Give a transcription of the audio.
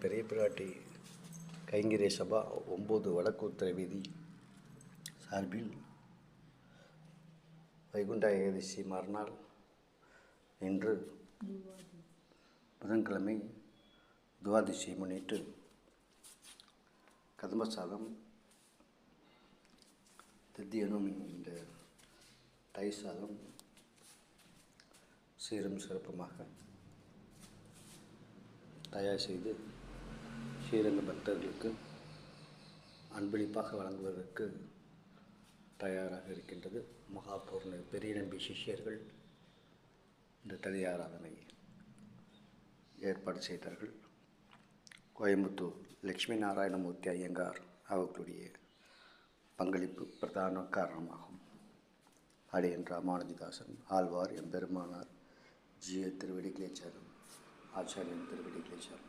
பெரிய பிராட்டி கைங்கரிய சபா 9 வடக்கு உத்தர வீதி சார்பில் வைகுண்ட ஏகாதசி மறுநாள் இன்று புதன்கிழமை துவாதசியை முன்னிட்டு கதம்ப சாதம், தித்தியனும் என்ற தயிர் சாதம் சீரும் சிறப்புமாக தயார் செய்து ஸ்ரீரங்க பக்தர்களுக்கு அன்பளிப்பாக வழங்குவதற்கு தயாராக இருக்கின்றது. மகாபூர்ண பெரிய நம்பி சிஷ்யர்கள் இந்த தனியாராதனை ஏற்பாடு செய்தார்கள். கோயம்புத்தூர் லட்சுமி நாராயணமூர்த்தி ஐயங்கார் அவர்களுடைய பங்களிப்பு பிரதான காரணமாகும். அடியன் ராமானுஜதாசன் ஆழ்வார் எம்பெருமானார் ஜிய திருவடிகளே சரணம், ஆச்சாரியன் திருவடிகளே சரணம்.